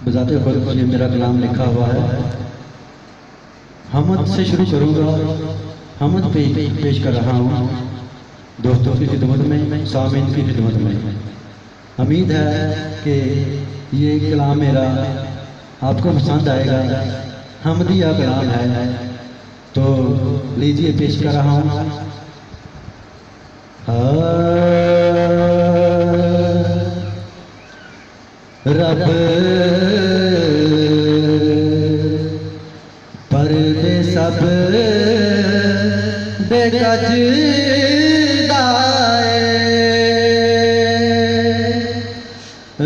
बजाते खुद ये मेरा कलाम लिखा हुआ है। हमद से शुरू करूँगा, हमद पेश कर रहा हूँ दोस्तों की खिदमत में, सामीन की खिदमत में। उम्मीद है कि ये कलाम मेरा आपको पसंद आएगा। हमदिया कलाम है, तो लीजिए पेश कर रहा हूँ। रब पर्दे सब बेकज दाए,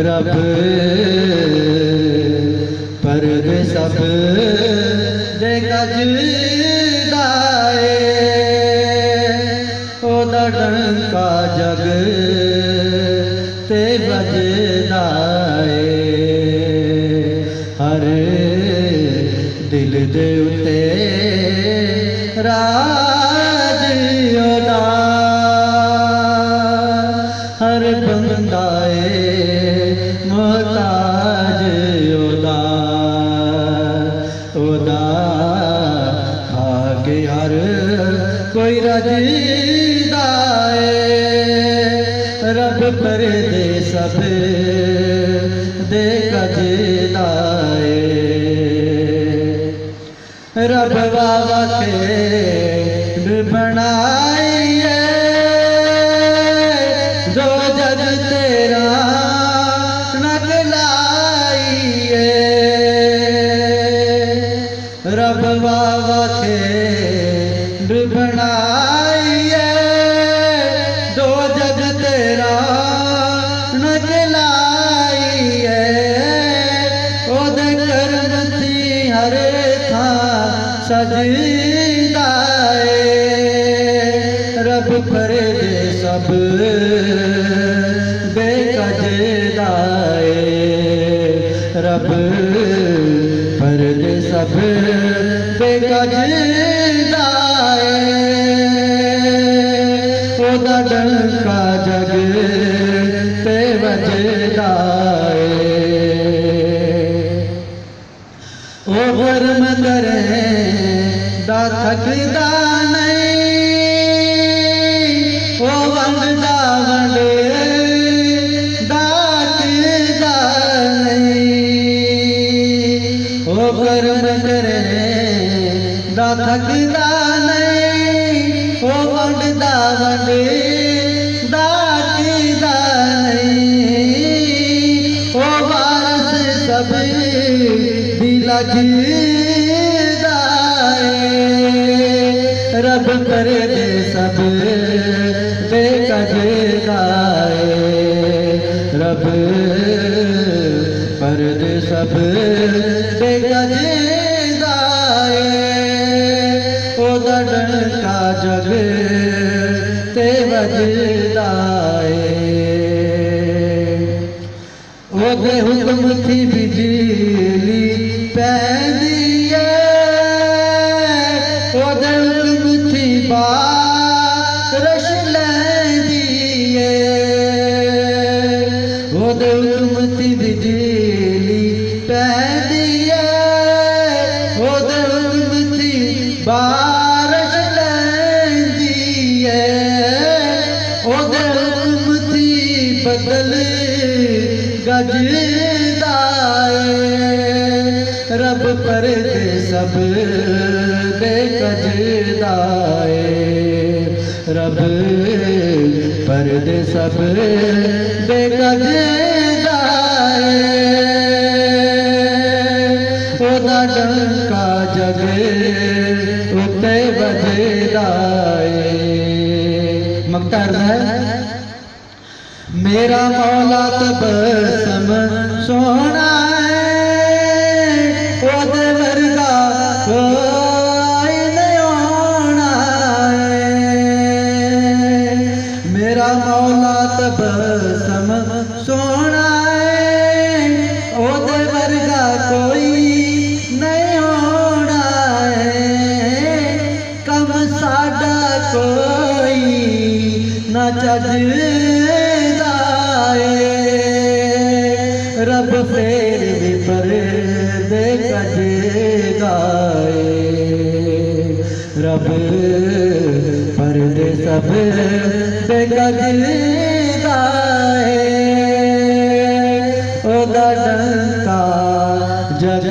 रब पर्दे सब बेकज दाए, ओदा डंका जग ते बजदा हर दिल दे उते राज ओदा, हर बंदा मोहताज ओदा, ओदा आगे हर कोई रजदा रब पर्दे सब दे गजदा रब बाबा के बनाइए जो जग तेरा नगलाइए, रब बाबा के बनाइए जो जग तेरा नगलाइए, ओदे करमती हरे सजदा रब पर्दे सब बेकजदा रब पर्दे सब बेकजदा ओदा डंका जग ते बजदा ओ भरम करे दा थकदा नहीं, ओ वंडदा डाकदा नहीं, ओ भरम करे दा थकदा नहीं, ओ वंडदा डाकदा नहीं, ओ वारस सब लजदा रब पर्दे सब बेकजदा रब पर्दे सब बेकजदा ओदा डंका जग ते बजदा ओदे हुक्म थी बिजली पैदी ओदे हुक्म थी बारिश लैंदी ओदे हुक्म थी बिजली पैदी ओदे हुक्म थी बारिश लैंदी ओदे हुक्म थी बदल गजदा रब पर्दे सब बेकजदा रब पर्दे सब बेकजदा ओदा डंका जग उते बजदा मकता है मेरा मौला तबसम सोना ओदे वर्गा कोई नहीं होना मेरा मौला तबसम सोना ओदे वर्गा कोई नहीं होना कम साडा कोई न चजदा रब फेर भी पर्दे कज गाए, रब पर्दे सब बेकज गाए, ओदा डंका जग